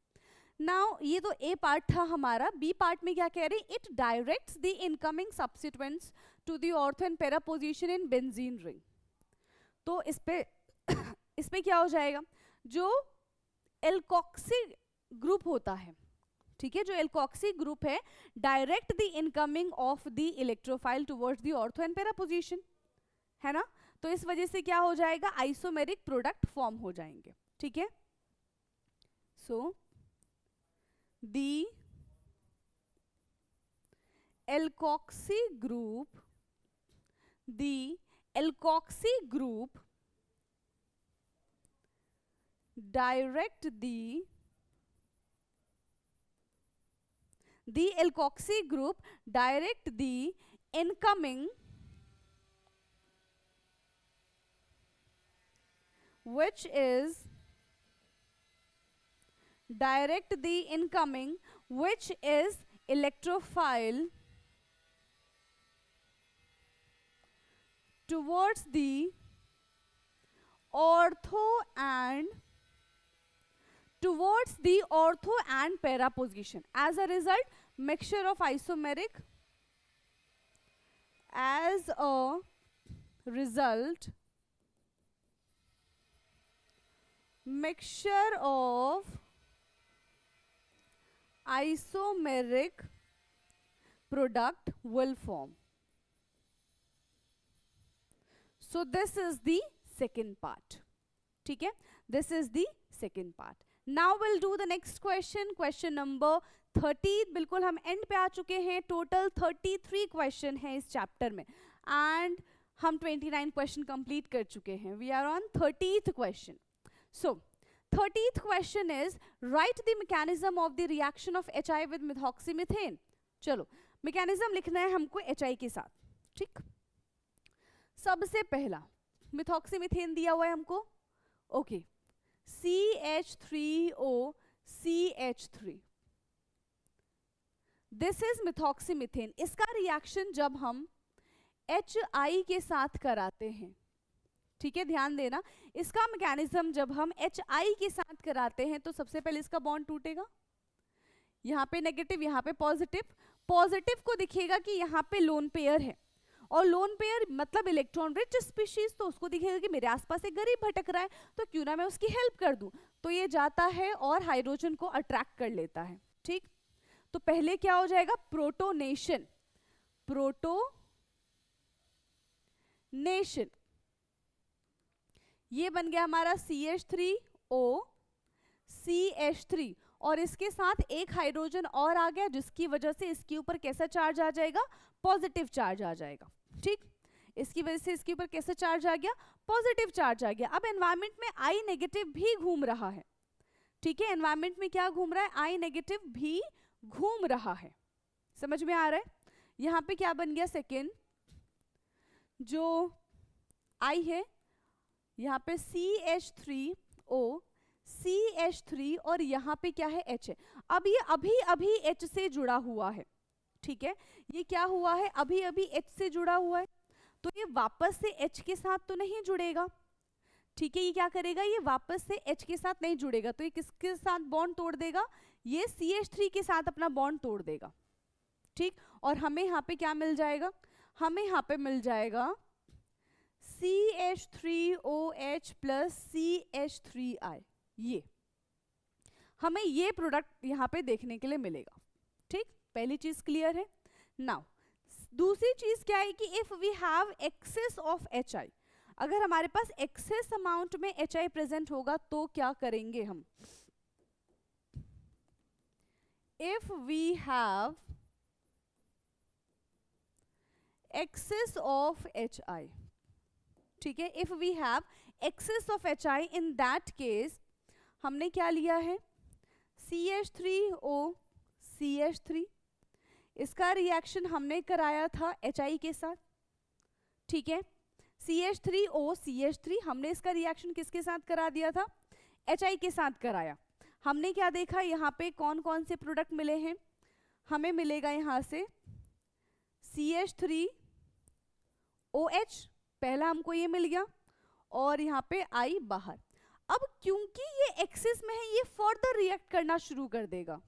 नाउ ये तो ए पार्ट था हमारा, बी पार्ट में क्या कह रहे हैं, it directs the incoming substituents to the ortho and para position in benzene ring. तो इस पे क्या हो जाएगा, जो एल्कोक्सी ग्रुप होता है, ठीक है, जो एल्कोक्सी ग्रुप है, direct the incoming of the electrophile towards the ortho and para position, है ना। तो इस वजह से क्या हो जाएगा, आइसोमेरिक प्रोडक्ट फॉर्म हो जाएंगे। ठीक है, सो the alkoxy group direct the alkoxy group direct the incoming, which is direct the incoming, which is electrophile towards the ortho and para position. As a result, mixture of isomeric, as a result, mixture of isomeric product will form. So this is the second part. ठीक है, this is the second part. Now we'll do the next question, question number 30। बिल्कुल हम and पे आ चुके हैं, total 33 question है इस chapter में, एंड हम 29 क्वेश्चन कंप्लीट कर चुके हैं। We are on 30th question. So 30th question is write the mechanism of the reaction of HI with methoxymethane। चलो मैकेनिज्म लिखना है हमको HI के साथ। ठीक, सबसे पहला मिथॉक्सीमीथेन दिया हुआ है हमको, okay, CH3O CH3, this is मिथॉक्सीमीथेन। इसका रिएक्शन जब हम HI के साथ कराते हैं, ठीक है, ध्यान देना, इसका मैकेनिज्म जब हम HI के साथ कराते हैं तो सबसे पहले इसका बॉन्ड टूटेगा, यहाँ पे नेगेटिव यहाँ पे पॉजिटिव, पॉजिटिव को दिखेगा कि यहाँ पे लोन पेयर है, और लोन पेयर मतलब इलेक्ट्रॉन रिच स्पीशीज, तो उसको दिखेगा कि मेरे आसपास एक गरीब भटक रहा है, तो क्यों ना मैं उसकी हेल्प कर दूं, तो ये जाता है और हाइड्रोजन को अट्रैक्ट कर लेता है। ठीक, तो पहले क्या हो जाएगा, प्रोटोनेशन, प्रोटोनेशन, ये बन गया हमारा CH3O CH3, और इसके साथ एक हाइड्रोजन और आ गया, जिसकी वजह से इसके ऊपर कैसा चार्ज आ जाएगा, पॉजिटिव चार्ज आ जाएगा। ठीक, इसकी वजह से इसके ऊपर कैसा चार्ज आ गया, पॉजिटिव चार्ज आ गया। अब एनवायरमेंट में I नेगेटिव भी घूम रहा है। ठीक है, एनवायरमेंट में क्या घूम रहा है, I नेगेटिव भी घूम रहा है। समझ में आ रहा है? यहाँ पे क्या बन गया, सेकेंड जो I है, यहाँ पे CH3O CH3, और यहाँ पे क्या है, H है। अब ये अभी अभी H से जुड़ा हुआ है। ठीक है, ये क्या हुआ है, अभी अभी H से जुड़ा हुआ है, तो ये वापस से H के साथ तो नहीं जुड़ेगा। ठीक है, ये क्या करेगा, ये वापस से H के साथ नहीं जुड़ेगा, तो ये किसके साथ बॉन्ड तोड़ देगा, ये CH3 के साथ अपना बॉन्ड तोड़ देगा। ठीक, और हमें यहाँ पे क्या मिल जाएगा, हमें यहाँ पे मिल जाएगा CH3OH प्लस CH3I, ये हमें ये प्रोडक्ट यहाँ पे देखने के लिए मिलेगा। ठीक, पहली चीज क्लियर है। नाउ दूसरी चीज क्या है कि if we have excess of HI, अगर हमारे पास एक्सेस अमाउंट में HI प्रेजेंट होगा तो क्या करेंगे हम, if we have excess of HI, ठीक है, if we have excess of HI, in that case हमने क्या लिया है, CH3O CH3, इसका रिएक्शन हमने कराया था HI के साथ। ठीक है, CH3O CH3, हमने इसका रिएक्शन किसके साथ करा दिया था, HI के साथ कराया। हमने क्या देखा, यहाँ पे कौन कौन से प्रोडक्ट मिले हैं, हमें मिलेगा यहाँ से CH3OH, पहला हमको ये मिल गया, और यहाँ पे I बाहर। अब क्योंकि ये एक्सिस में है, ये फर्दर रिएक्ट करना शुरू कर देगा,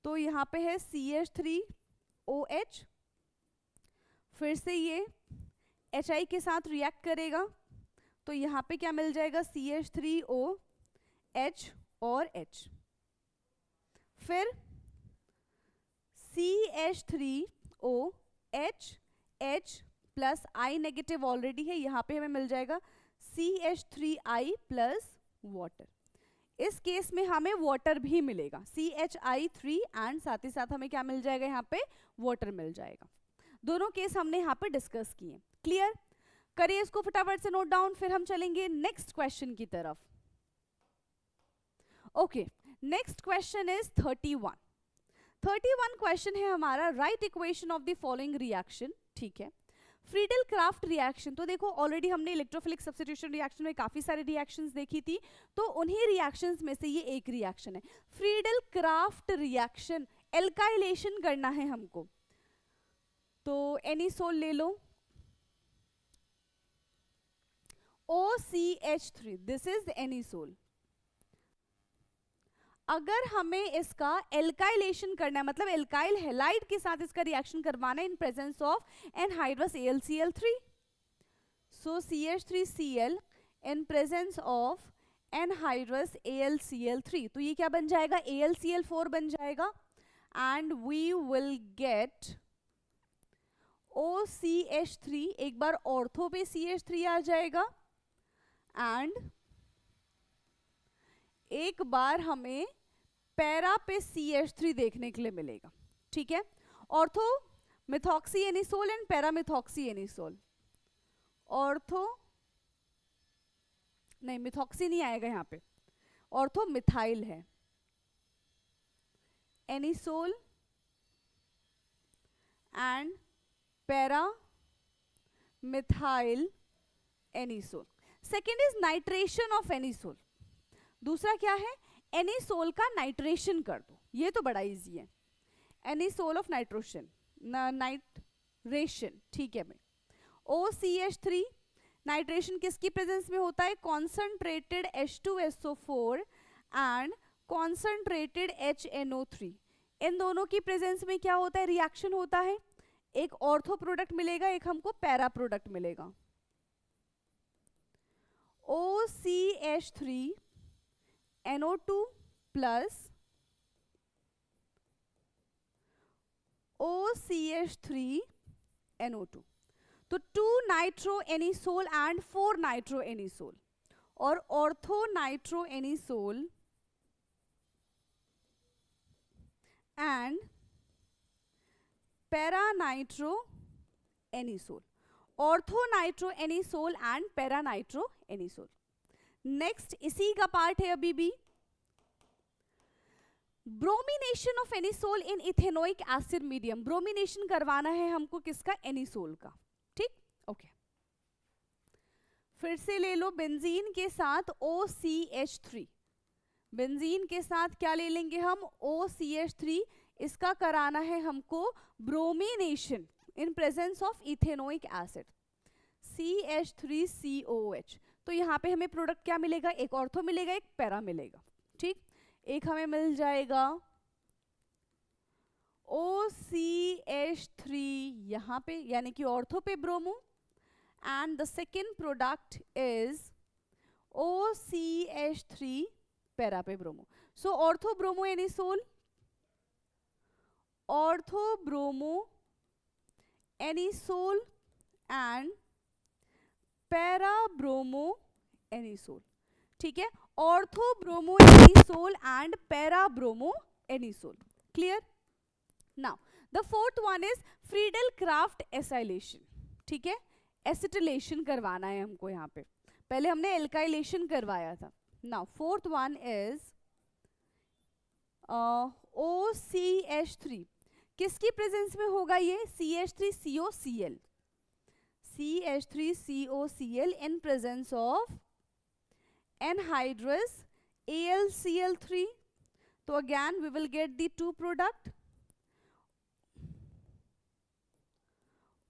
तो यहाँ पे है CH3OH, फिर से ये HI के साथ रिएक्ट करेगा, तो यहाँ पे क्या मिल जाएगा, CH3OH और H, फिर CH3OH H plus I negative already है, यहाँ पे हमें मिल जाएगा CH3I प्लस वाटर। इस केस में हमें वाटर भी मिलेगा, CHI3, एंड साथ ही साथ हमें क्या मिल जाएगा, यहाँ पे वाटर मिल जाएगा। दोनों केस हमने यहाँ पे डिस्कस किए। क्लियर, करिए इसको फटाफट से नोट डाउन, फिर हम चलेंगे नेक्स्ट क्वेश्चन की तरफ। Okay, next question is 31 question है हमारा, right equation of the following reaction. ठीक है, फ्रीडल क्राफ्ट रिएक्शन, तो देखो ऑलरेडी हमने इलेक्ट्रोफिलिक सब्स्टिट्यूशन रिएक्शन में काफी सारे रिएक्शंस देखी थी, तो उन्हीं रिएक्शंस में से ये एक रिएक्शन है, फ्रीडल क्राफ्ट रिएक्शन। एल्काइलेशन करना है हमको, तो एनिसोल ले लो, OCH3, दिस इज एनिसोल। अगर हमें इसका एल्काइलेशन करना है, मतलब एल्काइल हैलाइड के साथ इसका रिएक्शन करवाना है इन presence of anhydrous AlCl3, so CH3Cl in presence of anhydrous AlCl3, तो ये क्या बन जाएगा, AlCl4 बन जाएगा, and we will gate OCH3, एक बार ऑर्थो पे CH3 आ जाएगा, एंड एक बार हमें पैरा पे CH3 देखने के लिए मिलेगा। ठीक है, ortho methoxy anisole and para methoxy anisole, ortho नहीं, मिथॉक्सी नहीं आएगा यहाँ पे, ऑर्थो मिथाइल है, anisole and para methyl anisole. Second is nitration of anisole, दूसरा क्या है, एनिसोल का नाइट्रेशन कर दो, ये तो बड़ा इजी है, एनिसोल ऑफ नाइट्रोशन नाइट्रेशन। ठीक है, मैं OCH3, नाइट्रेशन किसकी प्रेजेंस में होता है, concentrated H2SO4 and concentrated HNO3, इन दोनों की प्रेजेंस में क्या होता है, रिएक्शन होता है, एक ऑर्थो प्रोडक्ट मिलेगा, एक हमको पैरा प्रोडक्ट मिलेगा, OCH3NO2 प्लस OCH3NO2, तो 2 nitro anisole and 4 nitro anisole, और ortho nitro anisole and para nitro anisole, ortho nitro anisole and para nitro anisole. Next इसी का पार्ट है अभी भी, bromination of anisole in ethanoic acid medium, bromination करवाना है हमको किसका, एनिसोल का, ठीक, ओके। फिर से ले लो, बेंजीन के साथ OCH3, बेंजीन के साथ क्या ले लेंगे हम, OCH3, इसका कराना है हमको bromination in presence of ethanoic acid, CH3COOH। तो यहाँ पे हमें प्रोडक्ट क्या मिलेगा, एक ऑर्थो मिलेगा, एक पैरा मिलेगा, ठीक। एक हमें मिल जाएगा OCH3 यहाँ पे, यानी कि ऑर्थो पे bromo, and the second product is OCH3 para पे bromo. So ortho bromo anisole, ortho bromo anisole and para bromo anisole, ठीक है, ortho bromo anisole and para bromo anisole, clear. Now the fourth one is Friedel Crafts acylation, ठीक है, acetylation करवाना है हमको यहाँ पे, पहले हमने एल्काइलेशन करवाया था। Now fourth one is OCH3, किसकी प्रेजेंस में होगा ये, CH3COCl, CH3COCl in presence of anhydrous AlCl3, so again we will get the two product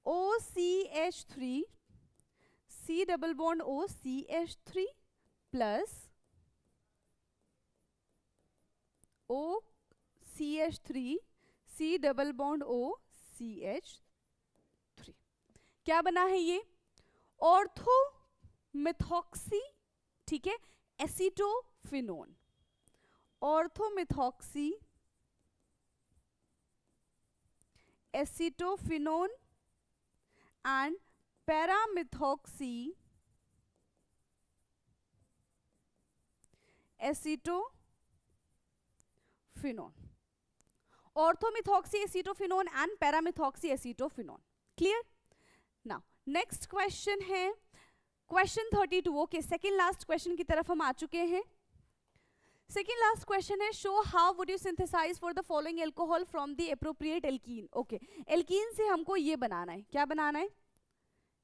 OCH3 C double bond O CH3 plus OCH3 C double bond O CH3, क्या बना है ये, ortho methoxy, ठीक है, acetophenone, ortho methoxy acetophenone and para methoxy acetophenone, ortho methoxy acetophenone and para methoxy acetophenone, clear. Now next question है question 32, okay, second last question की तरफ हम आ चुके हैं। सेकेंड लास्ट क्वेश्चन है, show how would you synthesize for the following alcohol from the appropriate alkene, okay, alkene से हमको ये बनाना है, क्या बनाना है,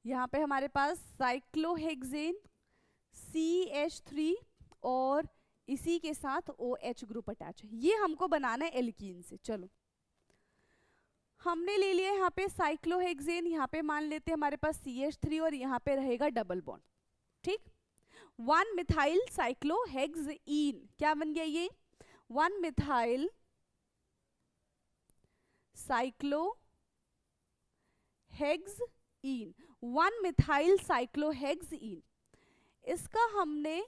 यहाँ पे हमारे पास साइक्लोहेक्सेन CH3 और इसी के साथ OH ग्रुप अटैच है, ये हमको बनाना है एल्कीन से। चलो हमने ले लिया यहाँ पे साइक्लोहेक्सेन, यहाँ पे मान लेते हैं हमारे पास CH3 और यहाँ पे रहेगा डबल बॉन्ड, ठीक, 1 मिथाइल साइक्लोहेक्सेन, क्या बन गया ये, 1 मिथाइल साइक्लोहेक्सेन, 1 मिथाइल साइक्लोहेक्सेन, इसका हमने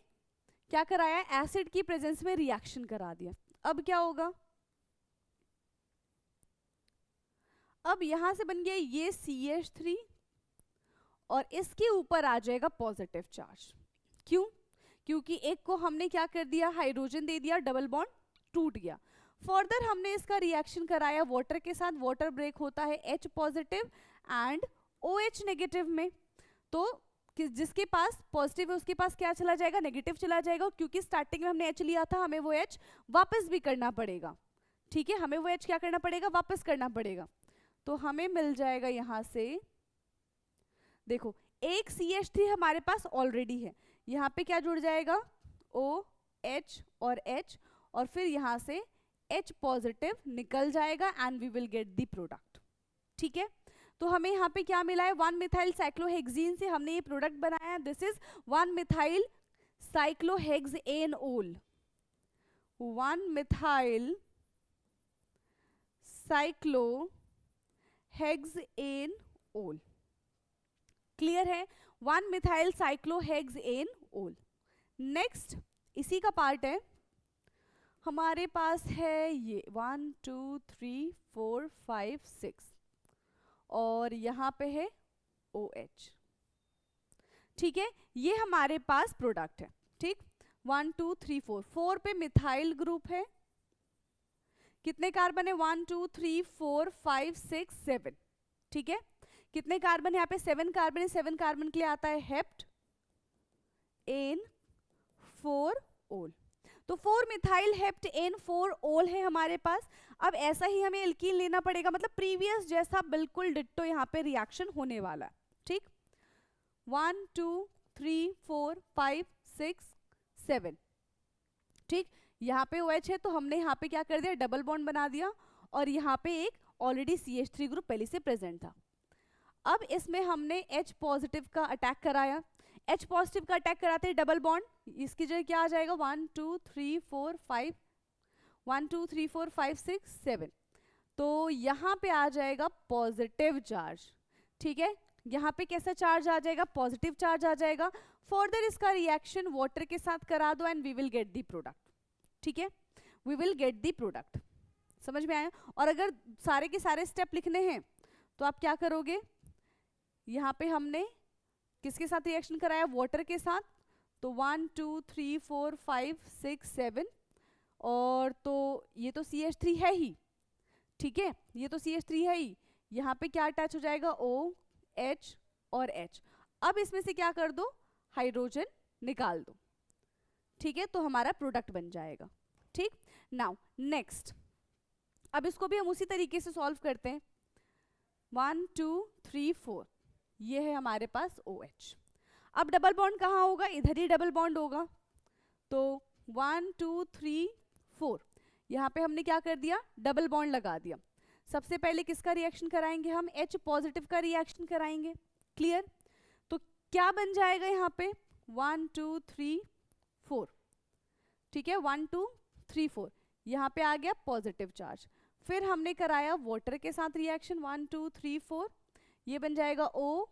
क्या कराया, एसिड की प्रेजेंस में रिएक्शन करा दिया। अब क्या होगा, अब यहां से बन गया ये CH3 और इसके ऊपर आ जाएगा पॉजिटिव चार्ज, क्यों, क्योंकि एक को हमने क्या कर दिया, हाइड्रोजन दे दिया, डबल बॉन्ड टूट गया। फर्दर हमने इसका रिएक्शन कराया वाटर के साथ, वाटर ब्रेक होता है H positive and OH negative में, तो जिसके पास पॉजिटिव है उसके पास क्या चला जाएगा, नेगेटिव चला जाएगा, क्योंकि स्टार्टिंग में हमने H लिया था, हमें वो H वापस भी करना पड़ेगा, ठीक है, हमें वो H क्या करना पड़ेगा, वापस करना पड़ेगा। तो हमें मिल जाएगा यहां से, देखो एक CH3 हमारे पास ऑलरेडी है, यहाँ पे क्या जुड़ जाएगा, OH और H, और फिर यहाँ से H पॉजिटिव निकल जाएगा and we will get the product, ठीक है। तो हमें यहाँ पे क्या मिला है, 1 मिथाइल साइक्लोहेक्सेन से हमने ये प्रोडक्ट बनाया, this is 1 methyl cyclohexanol, 1 methyl cyclohexanol, clear है, 1 मिथाइल साइक्लोहेक्सेनोल। नेक्स्ट इसी का पार्ट है हमारे पास है ये 1 2 3 4 5 6 और यहाँ पे है OH। ठीक है, ये हमारे पास प्रोडक्ट है। ठीक, 1 2 3 4, 4 पे मिथाइल ग्रुप है। कितने कार्बन है? 1 2 3 4 5 6 7। ठीक है, कितने कार्बन यहाँ पे? 7 कार्बन है। 7 कार्बन के लिए आता है हेप्ट एन 4 ओल। तो 4 मिथाइल हेप्ट एन 4 ओल है हमारे पास। अब ऐसा ही हमें एल्कीन लेना पड़ेगा, मतलब प्रीवियस जैसा बिल्कुल डिट्टो यहाँ पे रिएक्शन होने वाला है। ठीक, 1 2 3 4 5 6 7। ठीक, यहाँ पे OH है तो हमने यहाँ पे क्या कर दिया? डबल बॉन्ड बना दिया और यहाँ पे एक ऑलरेडी CH3 ग्रुप पहले से प्रेजेंट था। अब इसमें हमने H पॉजिटिव का अटैक कराया। H पॉजिटिव का अटैक कराते हैं डबल बॉन्ड, इसकी जगह क्या आ जाएगा? 1 2 3 4 5 1 2 3 4 5 6 7। तो यहाँ पे आ जाएगा पॉजिटिव चार्ज। ठीक है, यहाँ पे कैसा चार्ज आ जाएगा? पॉजिटिव चार्ज आ जाएगा। फर्दर इसका रिएक्शन वाटर के साथ करा दो and we will get the product. ठीक है, we will get the product. समझ में आया? और अगर सारे के सारे स्टेप लिखने हैं तो आप क्या करोगे? यहाँ पे हमने किसके साथ रिएक्शन कराया? वाटर के साथ। तो 1 2 3 4 5 6 7 और तो ये तो CH3 है ही। ठीक है, ये तो CH3 है ही। यहाँ पे क्या अटैच हो जाएगा? OH और H। अब इसमें से क्या कर दो? हाइड्रोजन निकाल दो। ठीक है, तो हमारा प्रोडक्ट बन जाएगा। ठीक, नाउ नेक्स्ट, अब इसको भी हम उसी तरीके से सॉल्व करते हैं। 1 2 3 4, ये है हमारे पास OH। अब डबल बॉन्ड कहाँ होगा? इधर ही डबल बॉन्ड होगा। तो 1 2 3 4, यहाँ पे हमने क्या कर दिया? डबल बॉन्ड लगा दिया। सबसे पहले किसका रिएक्शन कराएंगे हम? H पॉजिटिव का रिएक्शन कराएंगे। क्लियर? तो क्या बन जाएगा यहाँ पे? 1 2 3 4। ठीक है, 1 2 3 4, यहाँ पे आ गया पॉजिटिव चार्ज। फिर हमने कराया वाटर के साथ रिएक्शन 1 2 3 4, ये बन जाएगा OH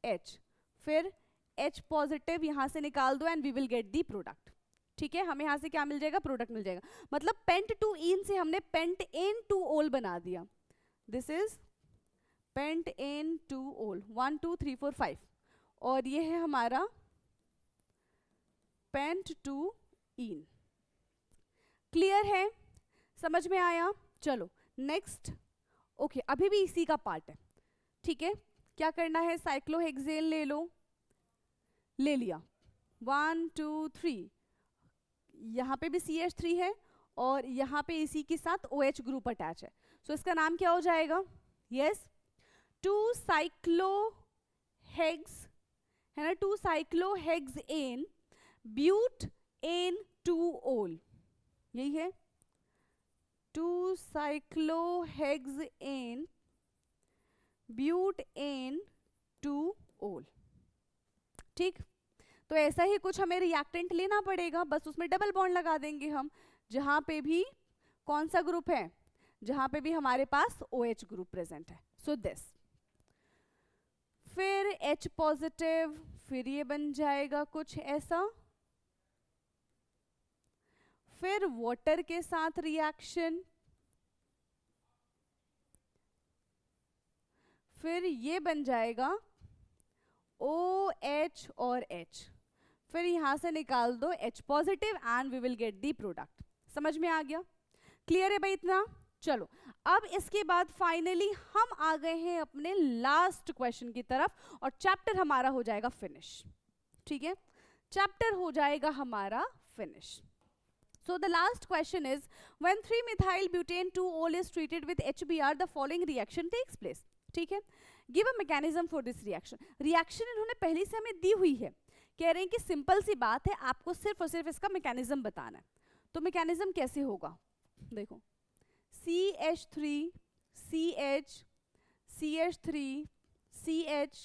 H। फिर H पॉजिटिव यहाँ से निकाल दो and we will get the product. ठीक है, हमें यहाँ से क्या मिल जाएगा? प्रोडक्ट मिल जाएगा। मतलब पेंट टू इन से हमने पेंट एन टू ओल बना दिया। This is pentane two ol 1 2 3 4 5 और ये है हमारा पेंट टू इन। क्लियर है? समझ में आया? चलो नेक्स्ट। ओके, अभी भी इसी का पार्ट है। ठीक है, क्या करना है? साइक्लोहेक्सेन ले लो। ले लिया 1 2 3, यहाँ पे भी CH3 है और यहाँ पे इसी के साथ OH ग्रुप अटैच है। सो इसका नाम क्या हो जाएगा? यस, 2 साइक्लोहेक्स है ना, 2 साइक्लोहेक्सेन ब्यूट एन 2 ओल, यही है 2 साइक्लोहेक्सेन ब्यूट एन 2 ओल। ठीक, तो ऐसा ही कुछ हमें रिएक्टेंट लेना पड़ेगा, बस उसमें डबल बॉन्ड लगा देंगे हम। जहां पे भी कौन सा ग्रुप है? जहां पे भी हमारे पास OH ग्रुप प्रेजेंट है। सो दिस, फिर H पॉजिटिव, फिर ये बन जाएगा कुछ ऐसा। फिर वाटर के साथ रिएक्शन, फिर ये बन जाएगा OH और H। फिर यहां से निकाल दो H positive and we will get the product. समझ में आ गया? क्लियर है भाई इतना? चलो, अब इसके बाद फाइनली हम आ गए हैं अपने लास्ट क्वेश्चन की तरफ और चैप्टर हमारा हो जाएगा फिनिश। ठीक है, चैप्टर हो जाएगा हमारा finish. So the last question is, when 3-methyl-butane-2-ol is treated with HBr, the following reaction takes place. ठीक है, give a mechanism for this reaction. Reaction इन्होंने पहले से हमें दी हुई है, कह रहे हैं कि सिंपल सी बात है, आपको सिर्फ और सिर्फ इसका मैकेनिज्म बताना है। तो मैकेनिज्म कैसे होगा? देखो, CH3 CH CH3 CH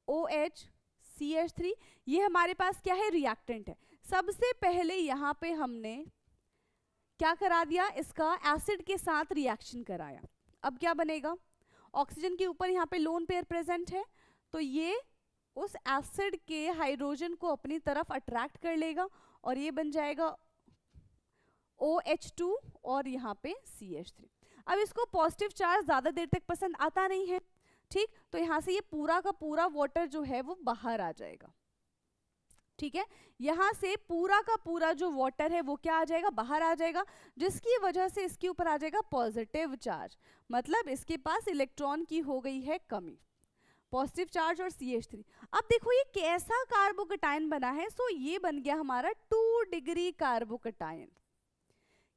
OH CH3, ये हमारे पास क्या है? रिएक्टेंट है। सबसे पहले यहाँ पे हमने क्या करा दिया? इसका एसिड के साथ रिएक्शन कराया। अब क्या बनेगा? ऑक्सीजन के ऊपर यहाँ पे लोन पेयर प्रेजेंट है, तो ये उस एसिड के हाइड्रोजन को अपनी तरफ अट्रैक्ट कर लेगा और ये बन जाएगा OH2 और यहाँ पे CH3। अब इसको पॉजिटिव चार्ज ज़्यादा देर तक पसंद आता नहीं है, ठीक, तो यहाँ से ये पूरा का पूरा वाटर जो है वो बाहर आ जाएगा, ठीक है, यहाँ से पूरा का पूरा जो वाटर है वो क्या आ जाएगा, बाहर आ जाएगा, जिसकी वजह से इसके ऊपर आ जाएगा पॉजिटिव चार्ज, मतलब इसके पास इलेक्ट्रॉन की हो गई है कमी, पॉजिटिव चार्ज और CH3। अब देखो ये कैसा कार्बोकटायन बना है, सो ये बन गया हमारा 2 डिग्री कार्बोकटायन।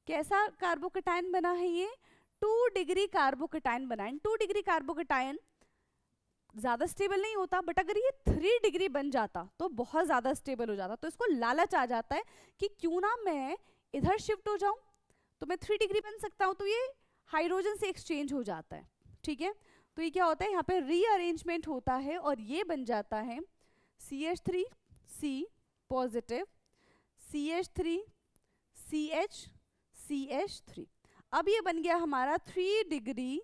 कैसा कार्बोकटायन बना है ये, 2 डिग्री कार्बोकटायन बना है। 2 डिग्री कार्बोकटायन ज्यादा स्टेबल नहीं होता, बट अगर ये 3 डिग्री बन जाता तो बहुत ज्यादा स्टेबल हो जाता, तो इसको लालच आ जाता है कि क्यों ना मैं इधर शिफ्ट हो जाऊं, तो मैं 3 डिग्री बन सकता हूं, तो ये हाइड्रोजन से एक्सचेंज हो जाता है, ठीक है, तो ये क्या होता है, यहाँ पे रीअरेंजमेंट होता है और ये बन जाता है CH3 C positive, CH3 CH CH3। अब ये बन गया हमारा 3 डिग्री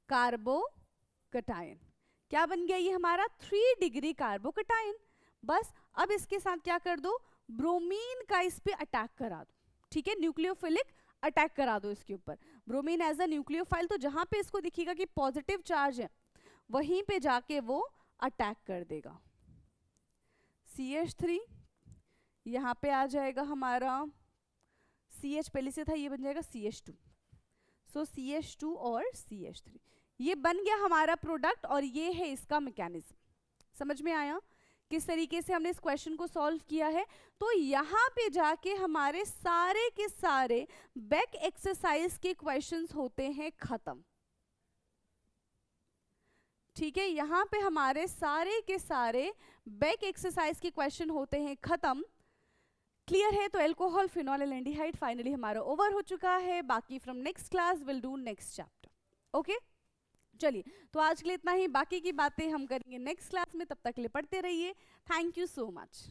कार्बोकटायन। क्या बन गया ये हमारा 3 डिग्री कार्बोकटायन। बस अब इसके साथ क्या कर दो, ब्रोमीन का इस पे अटैक करा दो, ठीक है, न्यूक्लियोफिलिक अटैक करा दो इसके ऊपर। ब्रोमीन एज अ न्यूक्लियोफाइल, तो जहां पे इसको दिखेगा कि पॉजिटिव चार्ज है वहीं पे जाके वो अटैक कर देगा। CH3 यहाँ पे आ जाएगा हमारा, CH पहले से था, ये बन जाएगा CH2, सो CH2 और CH3, ये बन गया हमारा प्रोडक्ट और ये है इसका मैकेनिज्म। समझ में आया किस तरीके से हमने इस क्वेश्चन को सॉल्व किया है। तो यहाँ पे जाके हमारे सारे के सारे बेक एक्सरसाइज के क्वेश्चंस होते हैं खत्म, ठीक है, यहाँ पे हमारे सारे के सारे बेक एक्सरसाइज के क्वेश्चन होते हैं खत्म। क्लियर है, तो अल्कोहल फिनॉल एल्डिहाइड फाइनली हमारा ओवर हो चुका है। बाकी from next class will do next chapter. Okay, चलिए, तो आज के लिए इतना ही, बाकी की बातें हम करेंगे नेक्स्ट क्लास में, तब तक के लिए पढ़ते रहिए। Thank you so much.